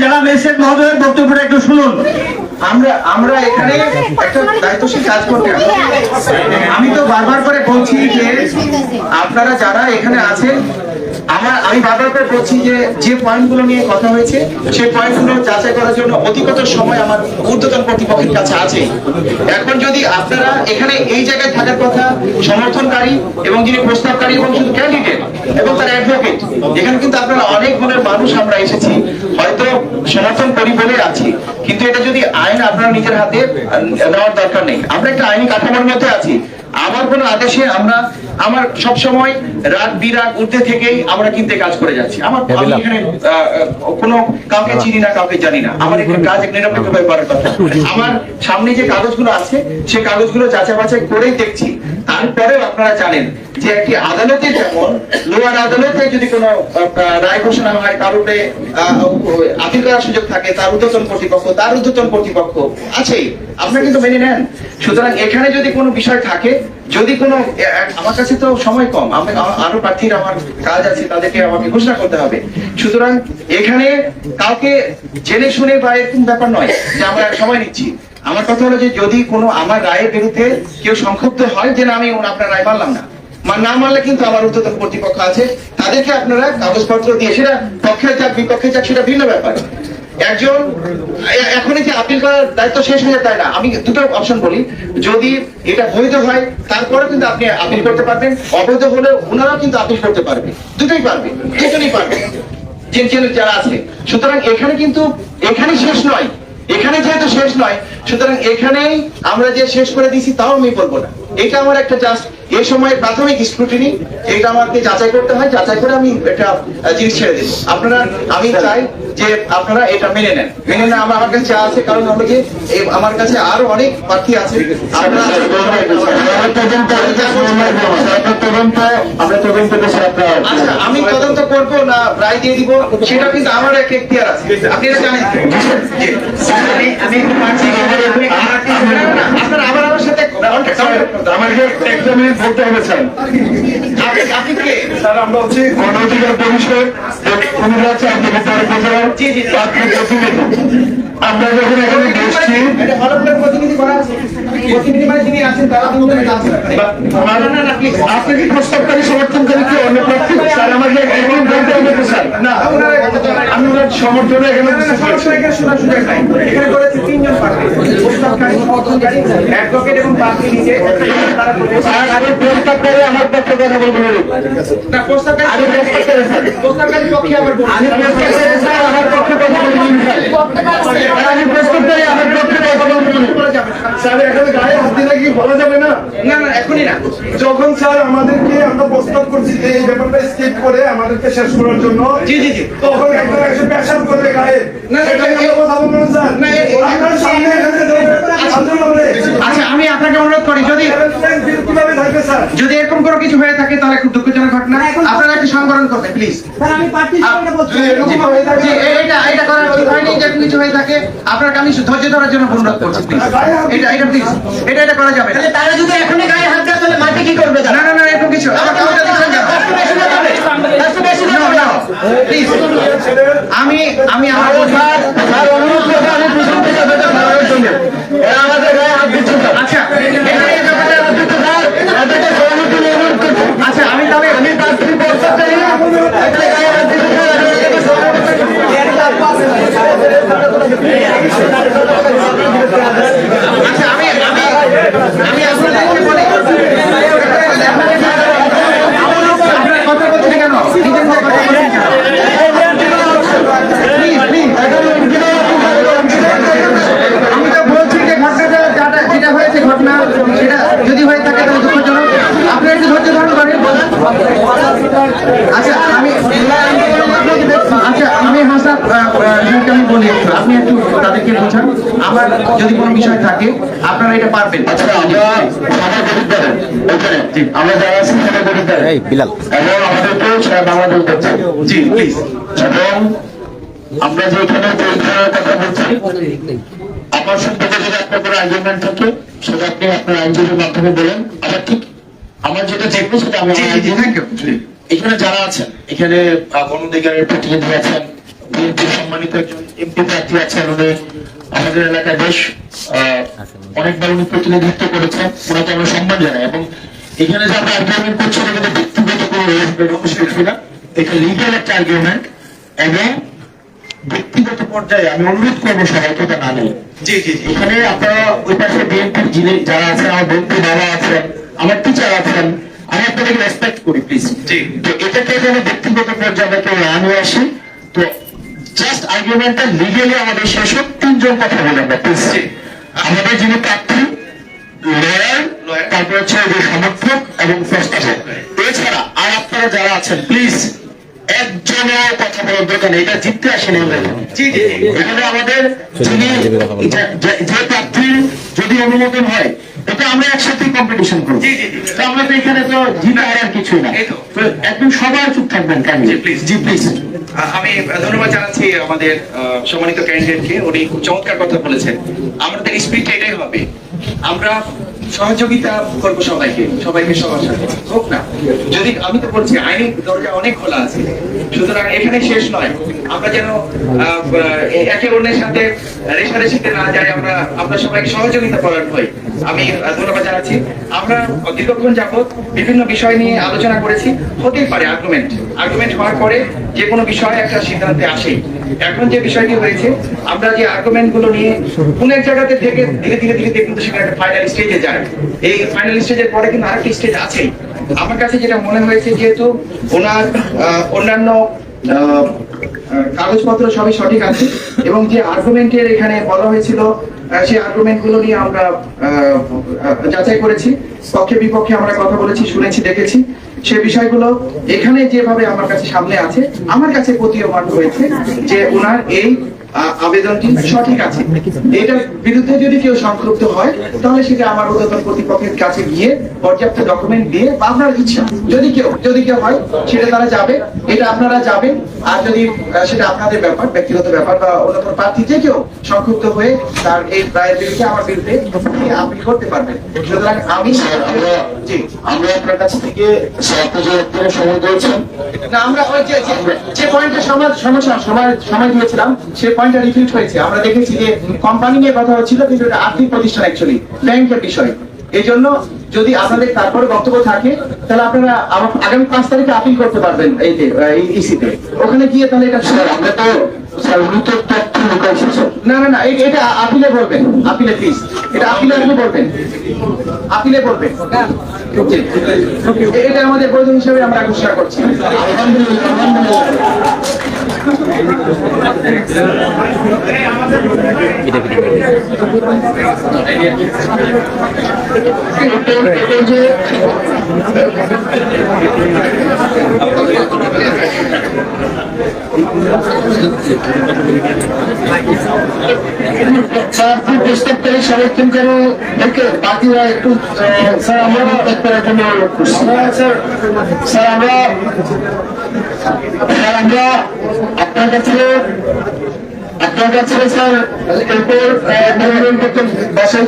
জেলা ম্যাজিস্ট্রেট মহোদয়ের বক্তব্যটা একটু শুনুন। আমরা এখানে একটা দায়িত্বশীল কাজ করতে আমি তো বারবার করে বলছি যে আপনারা যারা এখানে আছেন আমি বারবার করে বলছি যে পয়েন্টগুলো নিয়ে কথা হয়েছে সেই পয়েন্টগুলো যাচাই করার জন্য অধিকতর সময় আমার ঊর্ধ্বতন কর্তৃপক্ষের কাছে আছে। এখন যদি আপনারা এখানে এই জায়গায় থাকার কথা সমর্থনকারী এবং যিনি প্রস্তাবকারী এবং শুধু ক্যান্ডিডেট এবং তার অ্যাডভোকেট, এখানে কিন্তু আপনারা অনেক গুণের মানুষ আমরা এসেছি, হয়তো সমর্থন করি বলে আছি, কিন্তু এটা যদি আইন আপনারা নিজের হাতে নেওয়ার দরকার নেই। আমরা একটা আইনি কাঠামোর মধ্যে আছি। আমার কোনো আদেশে আমার সবসময় রাগ বিরাগ ঊর্ধ্বে থেকেই আমরা কিন্তু কাজ করে যাচ্ছি। আমি এখানে কোনো কাউকে চিনি না, কাউকে জানি না। আমার এখানে কাজ নিরপেক্ষভাবে করার কথা। আমার সামনে যে কাগজগুলো আছে সেই কাগজগুলো যাচাই বাছাই করেই দেখছি। তারপরেও আপনারা জানেন যে একটি আদালতে যেমন লোয়ার আদালতে যদি কোনো রায় ঘোষণা হয় তার উপরে আপিল করার সুযোগ থাকে, তার ঊর্ধ্বতন কর্তৃপক্ষ আছেই, আপনারা কিন্তু মেনে নেন। সুতরাং এখানে যদি কোনো বিষয় থাকে, যদি কোনো আমার কাছে তো সময় কম, আরো প্রার্থীর আমার কাজ আছে, তাদেরকে আমাকে ঘোষণা করতে হবে। সুতরাং এখানে কাউকে জেনে শুনে বা এরকম ব্যাপার নয় যে আমরা সময় নিচ্ছি। আমার কথা হলো যে যদি কোনো আমার রায়ের বিরুদ্ধে কেউ সংক্ষুব্ধ হয় যে না আমি আপনার রায় মানলাম না, না মানলে কিন্তু আমার ঊর্ধ্বতন কর্তৃপক্ষ আছে, তাদেরকে আপনারা কাগজপত্র দিয়ে, সেটা পক্ষে যাক বিপক্ষে যাক সেটা ভিন্ন ব্যাপার। একজন এখনই যে আপিল করার দায়িত্ব শেষ হয়ে যায় তাই না। আমি দুটো অপশন বলি, যদি এটা বৈধ হয় তারপরে কিন্তু আপনি আপিল করতে পারবেন, অবৈধ হলে ওনারাও কিন্তু আপিল করতে পারবে, দুটোই পারবে, দুজনেই পারবে যারা আছে। সুতরাং এখানে কিন্তু এখানেই শেষ নয়, এখানে যেহেতু শেষ নয়, সুতরাং এখানেই আমরা যে শেষ করে দিয়েছি তাও আমি বলবো না। এটা আমার একটা জাস্ট এই সময়ের প্রাথমিক স্ক্রুটিনি, এটা আমাকে যাচাই করতে হয়, যাচাই করে আমি একটা জিনিস ছেড়ে দেবো। আমি চাই যে আপনারা এটা মেনে নেন। আমার কাছে যা আছে, কারণ আমার কাছে আরো অনেক প্রার্থী আছে। আচ্ছা, আমি তদন্ত করবো না রায় দিয়ে দিব, সেটা কিন্তু আমার একটা এখতিয়ার আছে, আপনি এটা জানেন। আপনারা আবার আমার সাথে বলতে হবে স্যার। আপনি কে স্যার? আমরা হচ্ছে গণ অধিকার পরিষদ, আমরা যখন এখানে বসছি, আপনি কি প্রস্তাবকারী সমর্থনকারী কি অন্য প্রার্থী? স্যার আমাকে বলতে হবে স্যার। না, আমি ওনার সমর্থনে এখানে করেছি তিনজন প্রার্থী, প্রস্তাবকারী, সমর্থনকারী, অ্যাডভোকেট এবং প্রার্থী নিজে। প্রস্তাবকারী আমার পক্ষে কথা বলবো না, প্রস্তাবকারী পক্ষে আমার আমার পক্ষে কথা বলবো, আমি প্রস্তাবকারী আমার পক্ষে কথা বলবো। স্যার এখানে গায়ে হাত দিলে কি বলা যাবে না? না না, এখনই না। যখন স্যার আমাদেরকে আমরা প্রস্তাব করছি যে এই ব্যাপারটা স্কিপ করে আমাদেরকে শেষ করার জন্য, জি জি জি, তখন একজন এসে পেশাব করবে গায়ে। না না, কথা বলবো না স্যার। না, আপনার সামনে এখানে আচ্ছা, আমি আপনাকে অনুরোধ করি, যদি এরকম কোনো কিছু হয়ে থাকে তাহলে খুব দুঃখজনক ঘটনা, আপনারা একটু সংবরণ করবেন প্লিজ। এটা করার ঠিক হয়নি, যেরকম কিছু হয়ে থাকে আপনাকে আমি ধৈর্য ধরার জন্য অনুরোধ করছি প্লিজ। এটা প্লিজ, এটা করা যাবে না। তারা যদি এখনই গায়ে হাত দেয় তাহলে মাটি কি করবে? না না না, এরকম কিছু আমাকে প্লিজ। আমি আমার অনুরোধ করবো, আমি পিছন থেকে আমাদের গায়ে হাত দিচ্ছে। আচ্ছা, আচ্ছা, আমি প্রার্থী প্রস্তাব চাই না। আচ্ছা, আমি আপনাদেরকে বলি, আপনার কথা বলছেন কেন? প্লিজ প্লিজ আপনি একটু তাদেরকে বোঝান, আমার যদি কোনো বিষয় থাকে আপনারা এটা পারবেন। আচ্ছা, আমরা যারা আছি বিলাল এবং আমাদেরকে সারা বাংলাদেশ দেখছেন। জি প্লিজ। এবং আমরা যে এখানে যে কথা বলছি, আমার সম্পর্কে যদি আপনার কোনো আর্গুমেন্ট থাকে সেটা আপনি আপনার আইনজীবীর মাধ্যমে বলেন। আবার ঠিক আমার যেটা দেখবো সেটা আমি এখানে যারা আছেন, এখানে গণঅধিকারের প্রতিনিধি আছেন, বিএনপির সম্মানিত একজন এমপি প্রার্থী আছেন, উনি আমাদের এলাকায় বেশ অনেকবার উনি প্রতিনিধিত্ব করেছেন, ওনাকে আমরা সম্মান জানাই। এবং এখানে যে আমরা আর্গুমেন্ট করছি এটা কিন্তু ব্যক্তিগত কোনো বিষয় না, এটা লিগাল একটা আর্গুমেন্ট। এবং ব্যক্তিগত পর্যায়ে আমি অনুরোধ করবো সবাইকে এটা না নেই। জি জি জি। এখানে আপনারা ওই পাশে বিএনপির যিনি যারা আছেন, আমার বন্ধু বাবা আছেন, আমার টিচার আছেন, আমি আপনাদেরকে রেসপেক্ট করি প্লিজ। জি। তো এটাকে যেন ব্যক্তিগত পর্যায়ে আমরা কেউ না নিয়ে আসি। তো জাস্ট আর্গুমেন্টটা লিগেলি আমাদের শেষ হোক, তিনজন কথা বলে আমরা প্লিজ। আমাদের যিনি প্রার্থী, লয়ার, তারপর হচ্ছে যে সমর্থক এবং প্রস্তাবক, এছাড়া আর আপনারা যারা আছেন প্লিজ একজনও কথা বলার দরকার নেই। এটা জিততে আসেনি আমরা। এখানে আমাদের যিনি যে প্রার্থীর যদি অনুমোদন হয়, এটা আমরা একসাথে কম্পিটিশন করবো। তো আমরা তো এখানে তো জিতে আর কিছুই না। একদম সবাই চুপ থাকবেন কেন? প্লিজ। G please. আমি ধন্যবাদ জানাচ্ছি আমাদের সম্মানিত ক্যান্ডিডেটকে, উনি খুব চমৎকার কথা বলেছেন। আমাদের স্পিরিট এটাই হবে, আমরা সহযোগিতা করবো সবাইকে, সবাইকে সবার সাথে হোক না। যদি আমি তো বলছি আইনি দরজা অনেক খোলা আছে, সুতরাং এখানে শেষ নয়। আমরা যেন একে অন্যের সাথে রেশারেশিতে না যাই, আমরা সবাইকে সহযোগিতা করার হই। আমি ধন্যবাদ জানাচ্ছি। আমরা দীর্ঘক্ষণ যাবত বিভিন্ন বিষয় নিয়ে আলোচনা করেছি। হতেই পারে আর্গুমেন্ট হওয়ার পরে যে কোনো বিষয় একটা সিদ্ধান্তে আসে। এখন যে বিষয়টি হয়েছে, আমরা যে আর্গুমেন্ট গুলো নিয়ে কোন এক জায়গাতে থেকে ধীরে ধীরে ধীরে কিন্তু সেখানে একটা ফাইনাল স্টেজে যায়। এই ফাইনাল স্টেজের পরে কিন্তু আরেকটি স্টেজ আছেই। আমার কাছে যেটা মনে হয়েছে, যেহেতু ওনার অন্যান্য কাগজপত্র সবই সঠিক আছে এবং যে আর্গুমেন্টের এখানে বলা হয়েছিল সেই আর্গুমেন্ট গুলো নিয়ে আমরা যাচাই করেছি, পক্ষে বিপক্ষে আমরা কথা বলেছি, শুনেছি, দেখেছি। সে বিষয়গুলো এখানে যেভাবে আমার কাছে সামনে আছে, আমার কাছে প্রতীয়মান হয়েছে যে ওনার এই আবেদনটি সঠিক আছে। এটার বিরুদ্ধে যদি কেউ সংক্ষুব্ধ হয়, তাহলে সেটা আমার ঊর্ধ্বতন কর্তৃপক্ষের কাছে গিয়ে পর্যাপ্ত ডকুমেন্ট দিয়ে, বা আপনার ইচ্ছা, যদি কেউ হয় সেটা তারা যাবে, এটা আপনারা যাবেন। আর যদি সেটা আপনাদের ব্যাপার, ব্যক্তিগত ব্যাপার, বা অন্য কোনো প্রার্থী যে কেউ সংক্ষুব্ধ হয়ে তার এই রায়ের বিরুদ্ধে আমার বিরুদ্ধে আপিল করতে পারবেন। সুতরাং আমরা আপনার কাছ থেকে সময় দিয়েছেন না, আমরা ওই যে পয়েন্টের সময় দিয়েছিলাম, সে পয়েন্টটা রিফিউজ হয়েছে। আমরা দেখেছি যে কোম্পানি নিয়ে কথা হচ্ছিল, কিন্তু এটা আর্থিক প্রতিষ্ঠান, অ্যাকচুয়ালি ব্যাংকের বিষয়। এই জন্য যদি আপনাদের তারপরে বক্তব্য থাকে, তাহলে আপনারা আগামী 5 তারিখে আপিল করতে পারবেন এই ইসিতে। ওখানে গিয়ে তাহলে এটা আমরা তো না, এটা আপিলে বলবেন, আপিলে প্লিজ, এটা আপিলে আপনি বলবেন, আপিলে বলবেন। এটা আমাদের বৈধ হিসাবে আমরা ঘোষণা করছি। প্রস্তাবকারী সমর্থনকারী বাকিরা একটু স্যার আমরা আমরা আপনার কাছে স্যার এরপর বাসায়